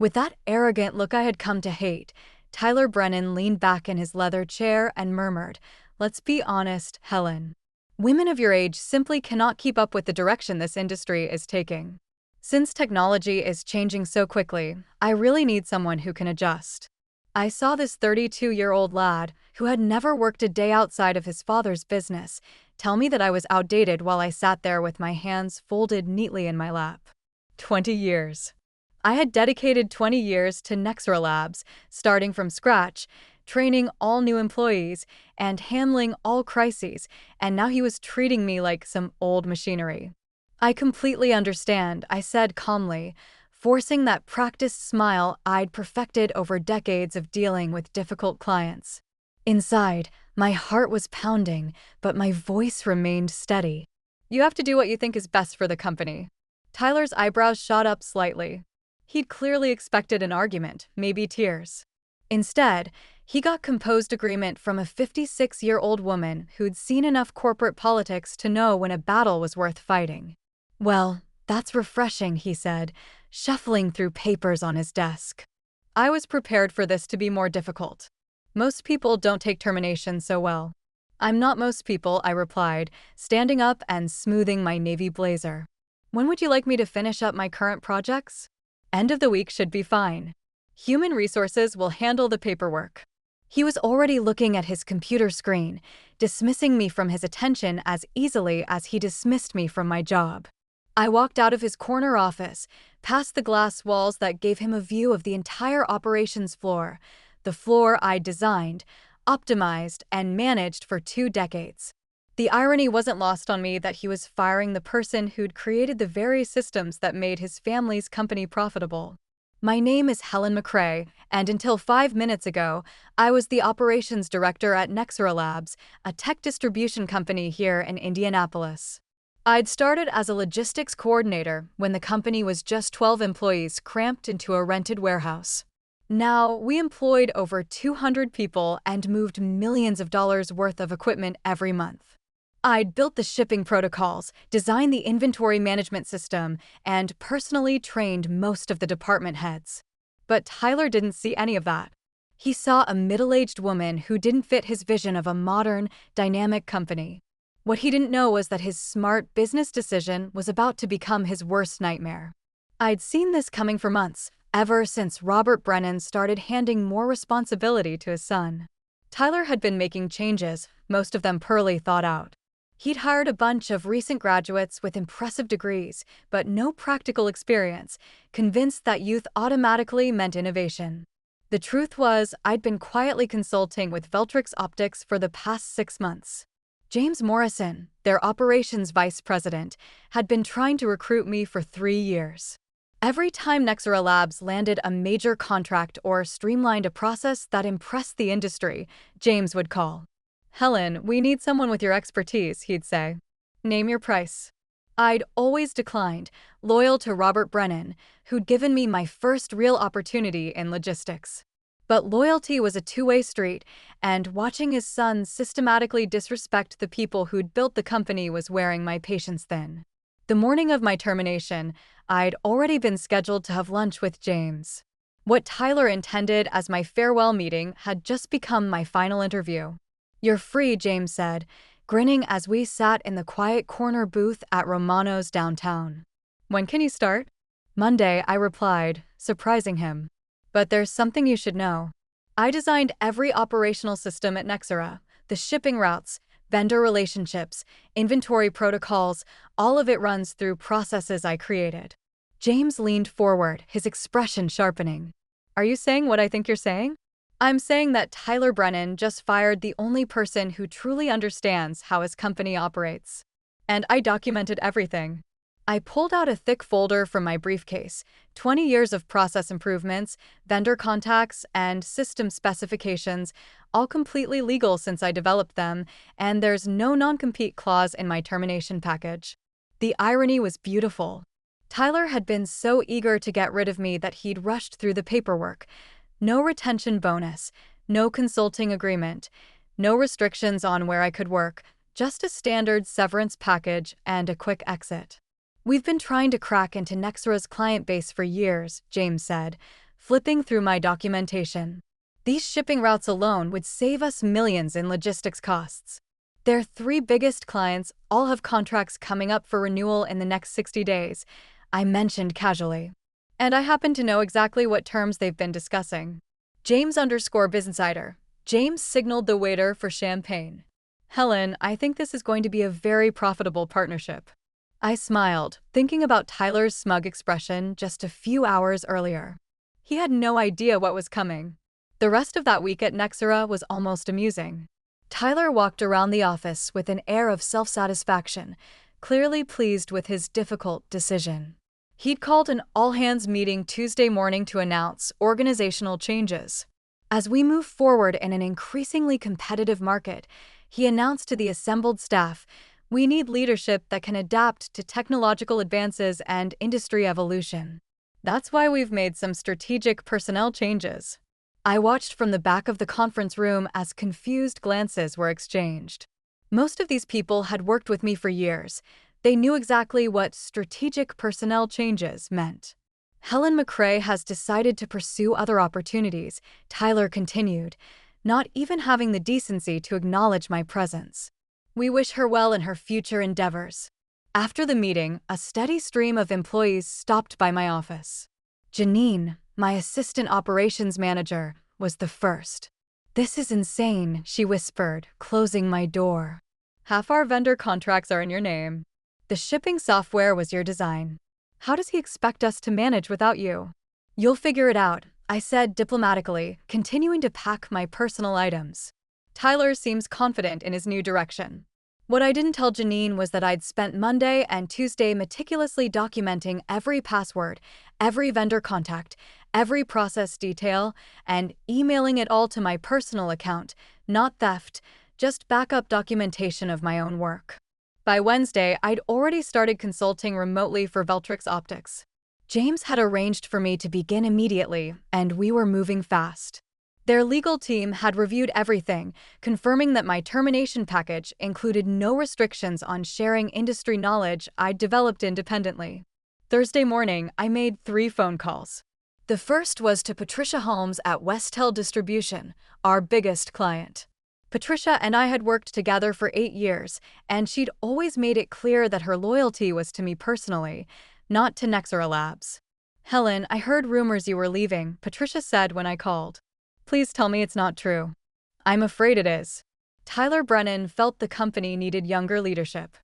With that arrogant look I had come to hate, Tyler Brennan leaned back in his leather chair and murmured, "Let's be honest, Helen. Women of your age simply cannot keep up with the direction this industry is taking. Since technology is changing so quickly, I really need someone who can adjust." I saw this 32-year-old lad, who had never worked a day outside of his father's business, tell me that I was outdated while I sat there with my hands folded neatly in my lap. 20 years. I had dedicated 20 years to Nexera Labs, starting from scratch, training all new employees, and handling all crises, and now he was treating me like some old machinery. "I completely understand," I said calmly, forcing that practiced smile I'd perfected over decades of dealing with difficult clients. Inside, my heart was pounding, but my voice remained steady. "You have to do what you think is best for the company." Tyler's eyebrows shot up slightly. He'd clearly expected an argument, maybe tears. Instead, he got composed agreement from a 56-year-old woman who'd seen enough corporate politics to know when a battle was worth fighting. "Well, that's refreshing," he said, shuffling through papers on his desk. I was prepared for this to be more difficult. Most people don't take termination so well. "I'm not most people," I replied, standing up and smoothing my navy blazer. "When would you like me to finish up my current projects?" "End of the week should be fine. Human resources will handle the paperwork." He was already looking at his computer screen, dismissing me from his attention as easily as he dismissed me from my job. I walked out of his corner office, past the glass walls that gave him a view of the entire operations floor, the floor I designed, optimized, and managed for 2 decades. The irony wasn't lost on me that he was firing the person who'd created the very systems that made his family's company profitable. My name is Helen McCrae, and until 5 minutes ago, I was the operations director at Nexera Labs, a tech distribution company here in Indianapolis. I'd started as a logistics coordinator when the company was just 12 employees cramped into a rented warehouse. Now, we employed over 200 people and moved millions of dollars worth of equipment every month. I'd built the shipping protocols, designed the inventory management system, and personally trained most of the department heads. But Tyler didn't see any of that. He saw a middle-aged woman who didn't fit his vision of a modern, dynamic company. What he didn't know was that his smart business decision was about to become his worst nightmare. I'd seen this coming for months, ever since Robert Brennan started handing more responsibility to his son. Tyler had been making changes, most of them poorly thought out. He'd hired a bunch of recent graduates with impressive degrees, but no practical experience, convinced that youth automatically meant innovation. The truth was, I'd been quietly consulting with Veltrix Optics for the past 6 months. James Morrison, their operations vice president, had been trying to recruit me for 3 years. Every time Nexera Labs landed a major contract or streamlined a process that impressed the industry, James would call. "Helen, we need someone with your expertise," he'd say. "Name your price." I'd always declined, loyal to Robert Brennan, who'd given me my first real opportunity in logistics. But loyalty was a two-way street, and watching his son systematically disrespect the people who'd built the company was wearing my patience thin. The morning of my termination, I'd already been scheduled to have lunch with James. What Tyler intended as my farewell meeting had just become my final interview. "You're free," James said, grinning as we sat in the quiet corner booth at Romano's downtown. "When can you start?" "Monday," I replied, surprising him. "But there's something you should know. I designed every operational system at Nexera, the shipping routes, vendor relationships, inventory protocols, all of it runs through processes I created." James leaned forward, his expression sharpening. "Are you saying what I think you're saying?" "I'm saying that Tyler Brennan just fired the only person who truly understands how his company operates. And I documented everything." I pulled out a thick folder from my briefcase, 20 years of process improvements, vendor contacts, and system specifications, all completely legal since I developed them, and there's no non-compete clause in my termination package. The irony was beautiful. Tyler had been so eager to get rid of me that he'd rushed through the paperwork. No retention bonus, no consulting agreement, no restrictions on where I could work, just a standard severance package and a quick exit. "We've been trying to crack into Nexera's client base for years," James said, flipping through my documentation. These shipping routes alone would save us millions in logistics costs. Their 3 biggest clients all have contracts coming up for renewal in the next 60 days, I mentioned casually. And I happen to know exactly what terms they've been discussing. James_BusinessInsider. James signaled the waiter for champagne. Helen, I think this is going to be a very profitable partnership. I smiled, thinking about Tyler's smug expression just a few hours earlier. He had no idea what was coming. The rest of that week at Nexera was almost amusing. Tyler walked around the office with an air of self-satisfaction, clearly pleased with his difficult decision. He'd called an all-hands meeting Tuesday morning to announce organizational changes. As we move forward in an increasingly competitive market, he announced to the assembled staff, we need leadership that can adapt to technological advances and industry evolution. That's why we've made some strategic personnel changes. I watched from the back of the conference room as confused glances were exchanged. Most of these people had worked with me for years. They knew exactly what strategic personnel changes meant. Helen McRae has decided to pursue other opportunities, Tyler continued, not even having the decency to acknowledge my presence. We wish her well in her future endeavors. After the meeting, a steady stream of employees stopped by my office. Janine, my assistant operations manager, was the first. This is insane, she whispered, closing my door. Half our vendor contracts are in your name. The shipping software was your design. How does he expect us to manage without you? You'll figure it out, I said diplomatically, continuing to pack my personal items. Tyler seems confident in his new direction. What I didn't tell Janine was that I'd spent Monday and Tuesday meticulously documenting every password, every vendor contact, every process detail, and emailing it all to my personal account, not theft, just backup documentation of my own work. By Wednesday, I'd already started consulting remotely for Veltrix Optics. James had arranged for me to begin immediately, and we were moving fast. Their legal team had reviewed everything, confirming that my termination package included no restrictions on sharing industry knowledge I'd developed independently. Thursday morning, I made 3 phone calls. The first was to Patricia Holmes at Westel Distribution, our biggest client. Patricia and I had worked together for 8 years, and she'd always made it clear that her loyalty was to me personally, not to Nexera Labs. Helen, I heard rumors you were leaving, Patricia said when I called. Please tell me it's not true. I'm afraid it is. Tyler Brennan felt the company needed younger leadership.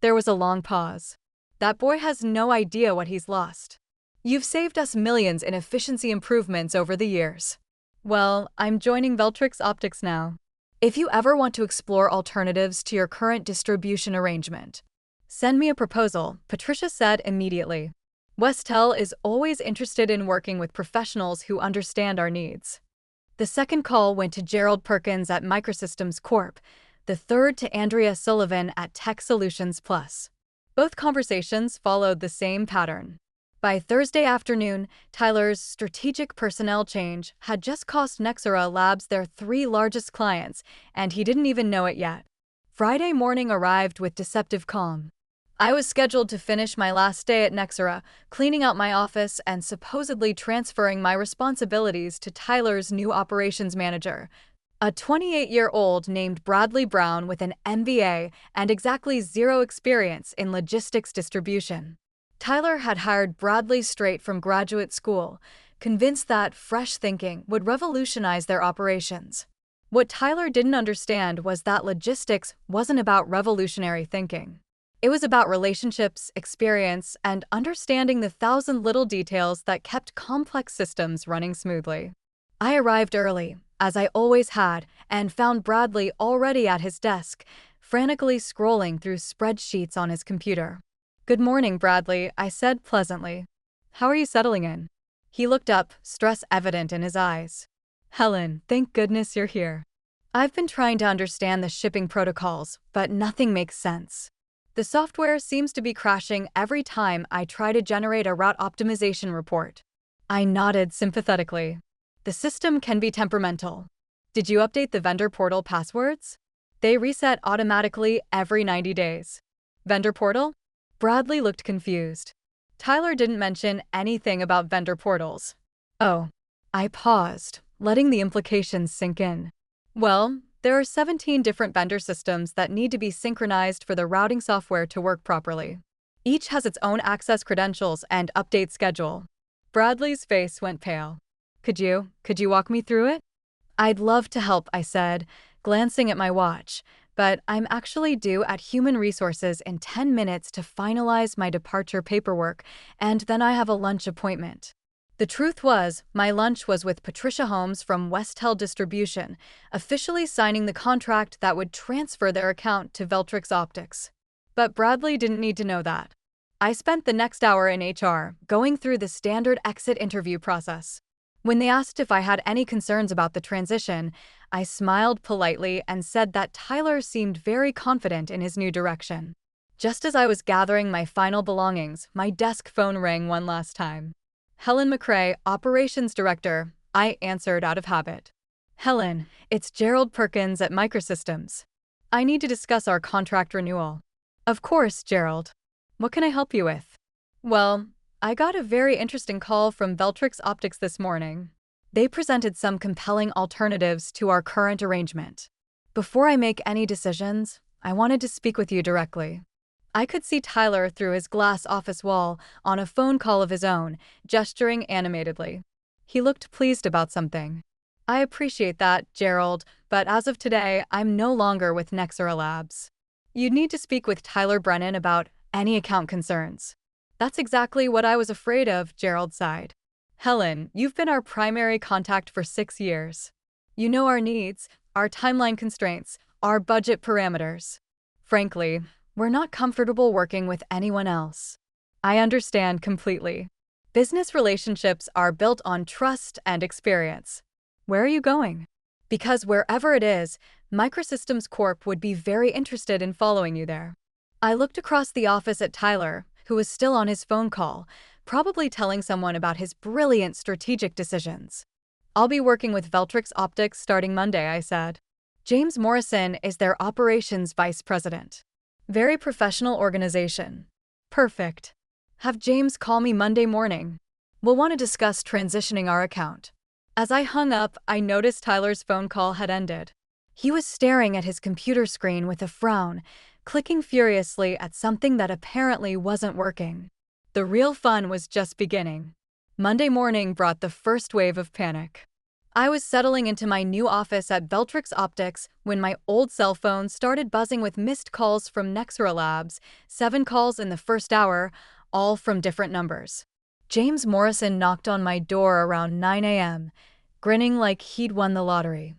There was a long pause. That boy has no idea what he's lost. You've saved us millions in efficiency improvements over the years. Well, I'm joining Veltrix Optics now. If you ever want to explore alternatives to your current distribution arrangement, send me a proposal, Patricia said immediately. Westel is always interested in working with professionals who understand our needs. The second call went to Gerald Perkins at Microsystems Corp., the third to Andrea Sullivan at Tech Solutions Plus. Both conversations followed the same pattern. By Thursday afternoon, Tyler's strategic personnel change had just cost Nexera Labs their 3 largest clients, and he didn't even know it yet. Friday morning arrived with deceptive calm. I was scheduled to finish my last day at Nexera, cleaning out my office and supposedly transferring my responsibilities to Tyler's new operations manager, a 28-year-old named Bradley Brown with an MBA and exactly 0 experience in logistics distribution. Tyler had hired Bradley straight from graduate school, convinced that fresh thinking would revolutionize their operations. What Tyler didn't understand was that logistics wasn't about revolutionary thinking. It was about relationships, experience, and understanding the 1,000 little details that kept complex systems running smoothly. I arrived early, as I always had, and found Bradley already at his desk, frantically scrolling through spreadsheets on his computer. Good morning, Bradley, I said pleasantly. How are you settling in? He looked up, stress evident in his eyes. Helen, thank goodness you're here. I've been trying to understand the shipping protocols, but nothing makes sense. The software seems to be crashing every time I try to generate a route optimization report. I nodded sympathetically. The system can be temperamental. Did you update the vendor portal passwords? They reset automatically every 90 days. Vendor portal? Bradley looked confused. Tyler didn't mention anything about vendor portals. Oh, I paused, letting the implications sink in. Well, there are 17 different vendor systems that need to be synchronized for the routing software to work properly. Each has its own access credentials and update schedule. Bradley's face went pale. Could you walk me through it? I'd love to help, I said, glancing at my watch, but I'm actually due at Human Resources in 10 minutes to finalize my departure paperwork, and then I have a lunch appointment. The truth was, my lunch was with Patricia Holmes from Westell Distribution, officially signing the contract that would transfer their account to Veltrix Optics. But Bradley didn't need to know that. I spent the next hour in HR, going through the standard exit interview process. When they asked if I had any concerns about the transition, I smiled politely and said that Tyler seemed very confident in his new direction. Just as I was gathering my final belongings, my desk phone rang one last time. Helen McCrae, Operations Director, I answered out of habit. Helen, it's Gerald Perkins at Microsystems. I need to discuss our contract renewal. Of course, Gerald. What can I help you with? Well, I got a very interesting call from Veltrix Optics this morning. They presented some compelling alternatives to our current arrangement. Before I make any decisions, I wanted to speak with you directly. I could see Tyler through his glass office wall on a phone call of his own, gesturing animatedly. He looked pleased about something. I appreciate that, Gerald, but as of today, I'm no longer with Nexera Labs. You'd need to speak with Tyler Brennan about any account concerns. That's exactly what I was afraid of, Gerald sighed. Helen, you've been our primary contact for 6 years. You know our needs, our timeline constraints, our budget parameters. Frankly, we're not comfortable working with anyone else. I understand completely. Business relationships are built on trust and experience. Where are you going? Because wherever it is, Microsystems Corp would be very interested in following you there. I looked across the office at Tyler, who was still on his phone call, probably telling someone about his brilliant strategic decisions. I'll be working with Veltrix Optics starting Monday, I said. James Morrison is their operations vice president. Very professional organization. Perfect. Have James call me Monday morning. We'll want to discuss transitioning our account. As I hung up, I noticed Tyler's phone call had ended. He was staring at his computer screen with a frown, clicking furiously at something that apparently wasn't working. The real fun was just beginning. Monday morning brought the first wave of panic. I was settling into my new office at Veltrix Optics when my old cell phone started buzzing with missed calls from Nexera Labs, 7 calls in the first hour, all from different numbers. James Morrison knocked on my door around 9 a.m., grinning like he'd won the lottery.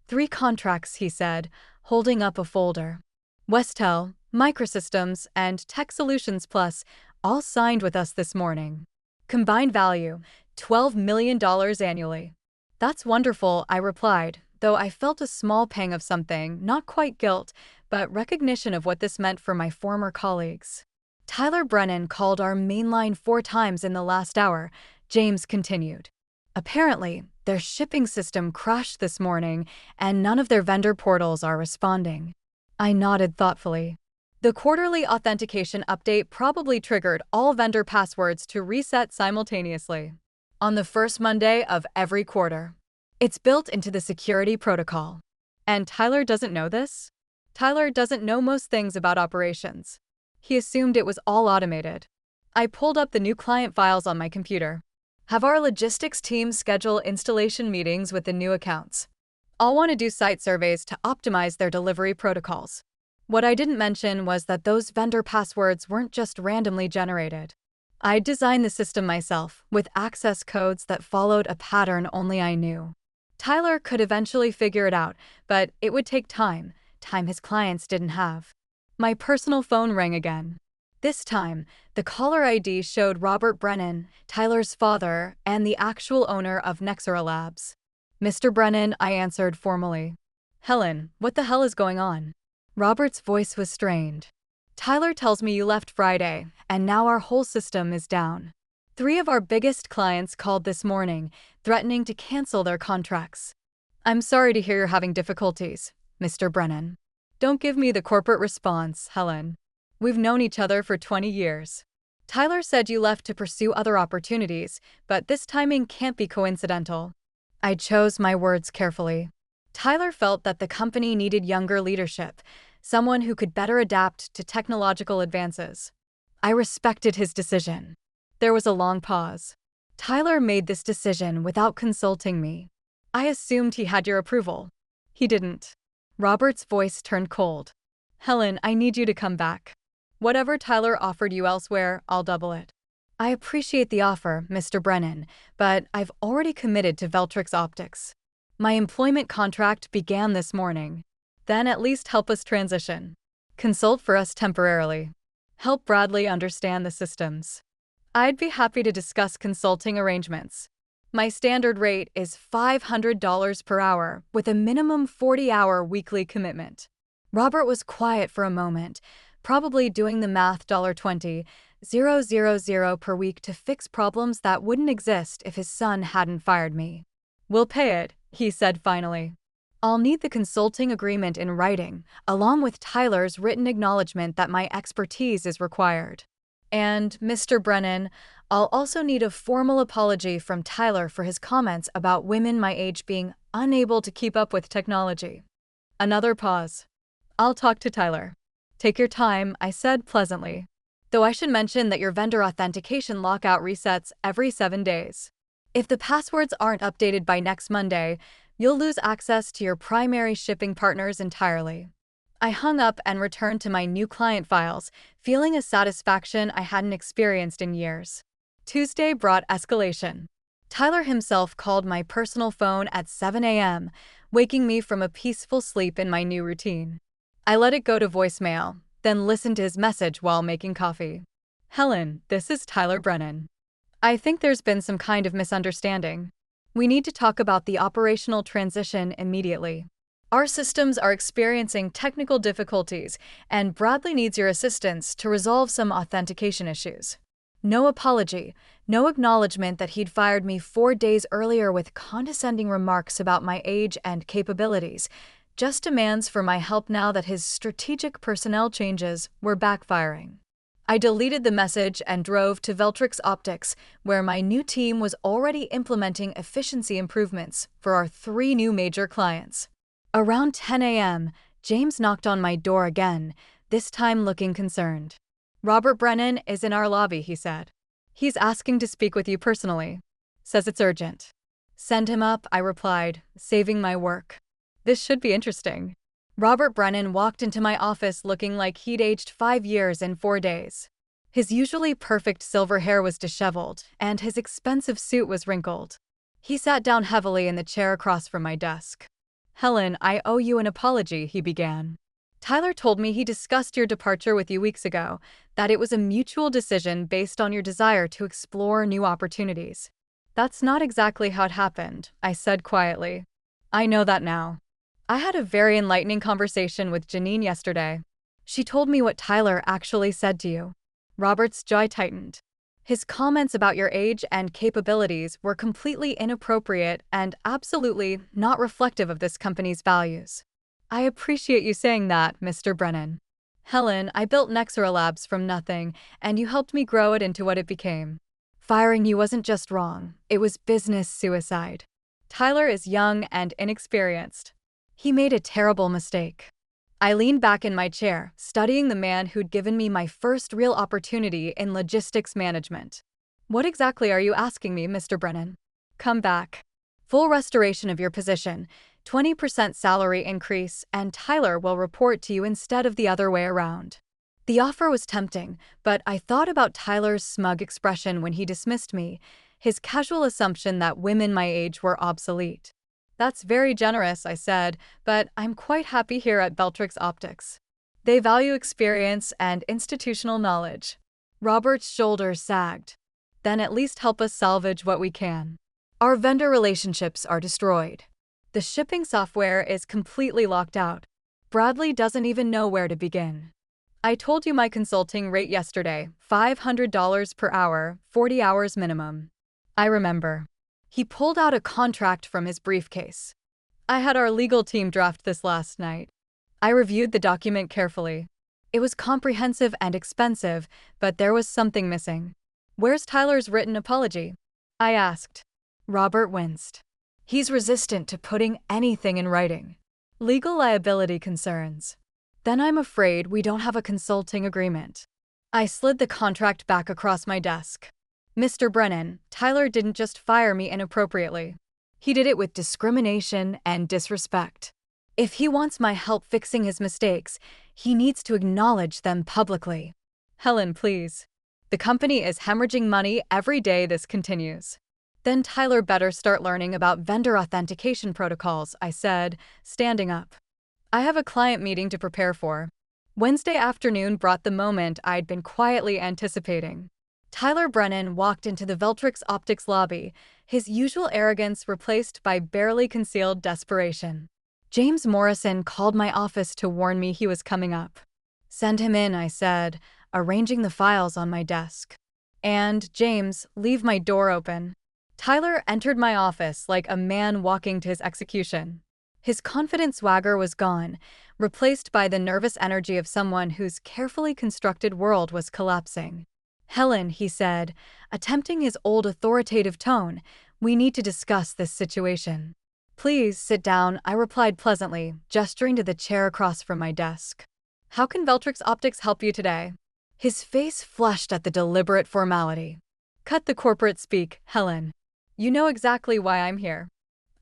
3 contracts, he said, holding up a folder. Westell, Microsystems, and Tech Solutions Plus all signed with us this morning. Combined value, $12 million annually. That's wonderful, I replied, though I felt a small pang of something, not quite guilt, but recognition of what this meant for my former colleagues. Tyler Brennan called our main line 4 times in the last hour, James continued. Apparently, their shipping system crashed this morning, and none of their vendor portals are responding. I nodded thoughtfully. The quarterly authentication update probably triggered all vendor passwords to reset simultaneously on the first Monday of every quarter. It's built into the security protocol. And Tyler doesn't know this? Tyler doesn't know most things about operations. He assumed it was all automated. I pulled up the new client files on my computer. Have our logistics team schedule installation meetings with the new accounts. I'll want to do site surveys to optimize their delivery protocols. What I didn't mention was that those vendor passwords weren't just randomly generated. I'd designed the system myself, with access codes that followed a pattern only I knew. Tyler could eventually figure it out, but it would take time his clients didn't have. My personal phone rang again. This time, the caller ID showed Robert Brennan, Tyler's father, and the actual owner of Nexera Labs. Mr. Brennan, I answered formally. Helen, what the hell is going on? Robert's voice was strained. Tyler tells me you left Friday, and now our whole system is down. 3 of our biggest clients called this morning, threatening to cancel their contracts. I'm sorry to hear you're having difficulties, Mr. Brennan. Don't give me the corporate response, Helen. We've known each other for 20 years. Tyler said you left to pursue other opportunities, but this timing can't be coincidental. I chose my words carefully. Tyler felt that the company needed younger leadership, someone who could better adapt to technological advances. I respected his decision. There was a long pause. Tyler made this decision without consulting me. I assumed he had your approval. He didn't. Robert's voice turned cold. Helen, I need you to come back. Whatever Tyler offered you elsewhere, I'll double it. I appreciate the offer, Mr. Brennan, but I've already committed to Veltrix Optics. My employment contract began this morning. Then at least help us transition. Consult for us temporarily. Help Bradley understand the systems. I'd be happy to discuss consulting arrangements. My standard rate is $500 per hour with a minimum 40-hour weekly commitment. Robert was quiet for a moment, probably doing the math. $20,000 per week to fix problems that wouldn't exist if his son hadn't fired me. We'll pay it, he said finally. I'll need the consulting agreement in writing, along with Tyler's written acknowledgement that my expertise is required. And, Mr. Brennan, I'll also need a formal apology from Tyler for his comments about women my age being unable to keep up with technology. Another pause. I'll talk to Tyler. Take your time, I said pleasantly. Though I should mention that your vendor authentication lockout resets every 7 days. If the passwords aren't updated by next Monday, you'll lose access to your primary shipping partners entirely. I hung up and returned to my new client files, feeling a satisfaction I hadn't experienced in years. Tuesday brought escalation. Tyler himself called my personal phone at 7 a.m., waking me from a peaceful sleep in my new routine. I let it go to voicemail, then listened to his message while making coffee. Helen, this is Tyler Brennan. I think there's been some kind of misunderstanding. We need to talk about the operational transition immediately. Our systems are experiencing technical difficulties, and Bradley needs your assistance to resolve some authentication issues. No apology, no acknowledgement that he'd fired me 4 days earlier with condescending remarks about my age and capabilities, just demands for my help now that his strategic personnel changes were backfiring. I deleted the message and drove to Veltrix Optics, where my new team was already implementing efficiency improvements for our 3 new major clients. Around 10 a.m., James knocked on my door again, this time looking concerned. Robert Brennan is in our lobby, he said. He's asking to speak with you personally. Says it's urgent. Send him up, I replied, saving my work. This should be interesting. Robert Brennan walked into my office looking like he'd aged 5 years in 4 days. His usually perfect silver hair was disheveled, and his expensive suit was wrinkled. He sat down heavily in the chair across from my desk. Helen, I owe you an apology, he began. Tyler told me he discussed your departure with you weeks ago, that it was a mutual decision based on your desire to explore new opportunities. That's not exactly how it happened, I said quietly. I know that now. I had a very enlightening conversation with Janine yesterday. She told me what Tyler actually said to you. Robert's jaw tightened. His comments about your age and capabilities were completely inappropriate and absolutely not reflective of this company's values. I appreciate you saying that, Mr. Brennan. Helen, I built Nexera Labs from nothing, and you helped me grow it into what it became. Firing you wasn't just wrong, it was business suicide. Tyler is young and inexperienced. He made a terrible mistake. I leaned back in my chair, studying the man who'd given me my first real opportunity in logistics management. What exactly are you asking me, Mr. Brennan? Come back. Full restoration of your position, 20% salary increase, and Tyler will report to you instead of the other way around. The offer was tempting, but I thought about Tyler's smug expression when he dismissed me, his casual assumption that women my age were obsolete. That's very generous, I said, but I'm quite happy here at Veltrix Optics. They value experience and institutional knowledge. Robert's shoulders sagged. Then at least help us salvage what we can. Our vendor relationships are destroyed. The shipping software is completely locked out. Bradley doesn't even know where to begin. I told you my consulting rate yesterday, $500 per hour, 40 hours minimum. I remember. He pulled out a contract from his briefcase. I had our legal team draft this last night. I reviewed the document carefully. It was comprehensive and expensive, but there was something missing. Where's Tyler's written apology? I asked. Robert winced. He's resistant to putting anything in writing. Legal liability concerns. Then I'm afraid we don't have a consulting agreement. I slid the contract back across my desk. Mr. Brennan, Tyler didn't just fire me inappropriately. He did it with discrimination and disrespect. If he wants my help fixing his mistakes, he needs to acknowledge them publicly. Helen, please. The company is hemorrhaging money every day this continues. Then Tyler better start learning about vendor authentication protocols, I said, standing up. I have a client meeting to prepare for. Wednesday afternoon brought the moment I'd been quietly anticipating. Tyler Brennan walked into the Veltrix Optics lobby, his usual arrogance replaced by barely concealed desperation. James Morrison called my office to warn me he was coming up. Send him in, I said, arranging the files on my desk. And, James, leave my door open. Tyler entered my office like a man walking to his execution. His confident swagger was gone, replaced by the nervous energy of someone whose carefully constructed world was collapsing. Helen, he said, attempting his old authoritative tone, we need to discuss this situation. Please sit down, I replied pleasantly, gesturing to the chair across from my desk. How can Veltrix Optics help you today? His face flushed at the deliberate formality. Cut the corporate speak, Helen. You know exactly why I'm here.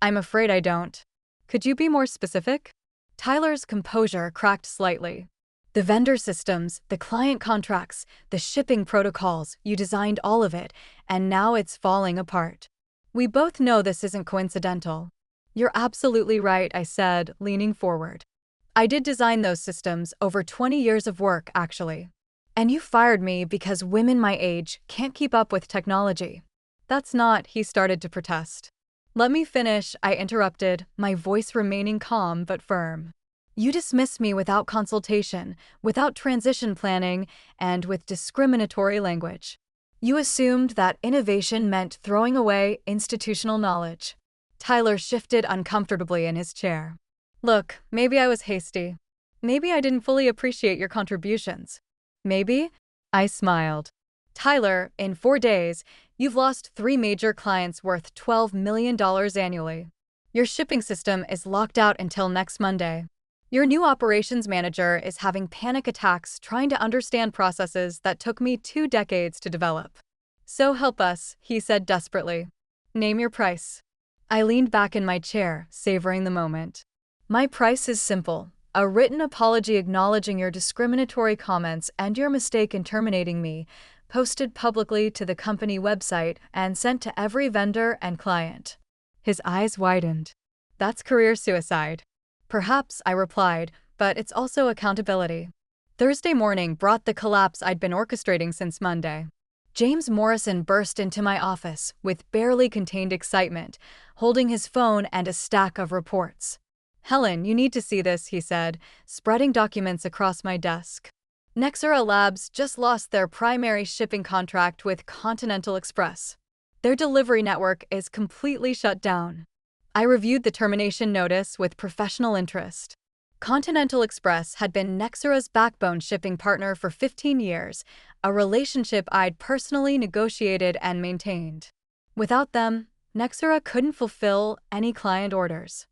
I'm afraid I don't. Could you be more specific? Tyler's composure cracked slightly. The vendor systems, the client contracts, the shipping protocols, you designed all of it, and now it's falling apart. We both know this isn't coincidental. You're absolutely right, I said, leaning forward. I did design those systems, over 20 years of work, actually. And you fired me because women my age can't keep up with technology. That's not, he started to protest. Let me finish, I interrupted, my voice remaining calm but firm. You dismissed me without consultation, without transition planning, and with discriminatory language. You assumed that innovation meant throwing away institutional knowledge. Tyler shifted uncomfortably in his chair. Look, maybe I was hasty. Maybe I didn't fully appreciate your contributions. Maybe? I smiled. Tyler, in 4 days, you've lost 3 major clients worth $12 million annually. Your shipping system is locked out until next Monday. Your new operations manager is having panic attacks trying to understand processes that took me 2 decades to develop. So help us, he said desperately. Name your price. I leaned back in my chair, savoring the moment. My price is simple. A written apology acknowledging your discriminatory comments and your mistake in terminating me, posted publicly to the company website and sent to every vendor and client. His eyes widened. That's career suicide. Perhaps, I replied, but it's also accountability. Thursday morning brought the collapse I'd been orchestrating since Monday. James Morrison burst into my office with barely contained excitement, holding his phone and a stack of reports. Helen, you need to see this, he said, spreading documents across my desk. Nexera Labs just lost their primary shipping contract with Continental Express. Their delivery network is completely shut down. I reviewed the termination notice with professional interest. Continental Express had been Nexera's backbone shipping partner for 15 years, a relationship I'd personally negotiated and maintained. Without them, Nexera couldn't fulfill any client orders.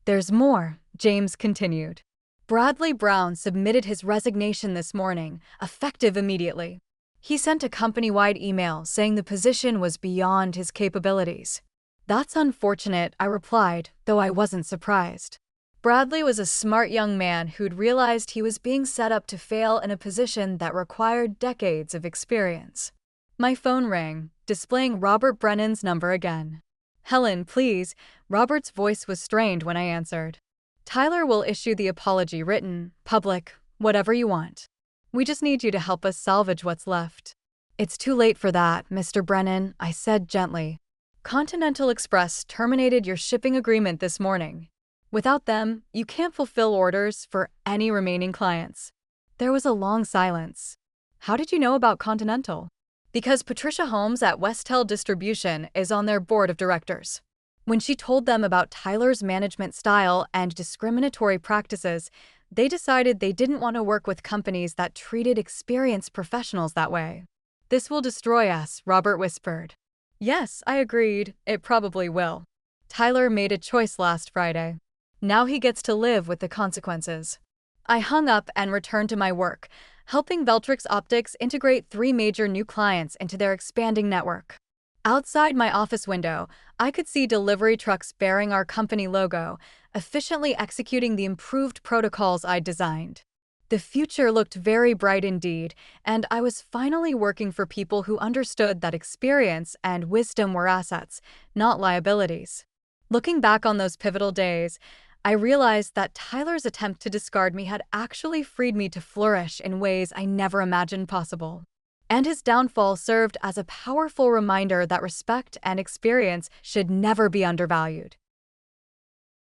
There's more, James continued. Bradley Brown submitted his resignation this morning, effective immediately. He sent a company-wide email saying the position was beyond his capabilities. That's unfortunate, I replied, though I wasn't surprised. Bradley was a smart young man who'd realized he was being set up to fail in a position that required decades of experience. My phone rang, displaying Robert Brennan's number again. Helen, please, Robert's voice was strained when I answered. Tyler will issue the apology written, public, whatever you want. We just need you to help us salvage what's left. It's too late for that, Mr. Brennan, I said gently. Continental Express terminated your shipping agreement this morning. Without them, you can't fulfill orders for any remaining clients. There was a long silence. How did you know about Continental? Because Patricia Holmes at Westel Distribution is on their board of directors. When she told them about Tyler's management style and discriminatory practices, they decided they didn't want to work with companies that treated experienced professionals that way. This will destroy us, Robert whispered. Yes, I agreed, it probably will. Tyler made a choice last Friday. Now he gets to live with the consequences. I hung up and returned to my work, helping Veltrix Optics integrate 3 major new clients into their expanding network. Outside my office window, I could see delivery trucks bearing our company logo, efficiently executing the improved protocols I'd designed. The future looked very bright indeed, and I was finally working for people who understood that experience and wisdom were assets, not liabilities. Looking back on those pivotal days, I realized that Tyler's attempt to discard me had actually freed me to flourish in ways I never imagined possible. And his downfall served as a powerful reminder that respect and experience should never be undervalued.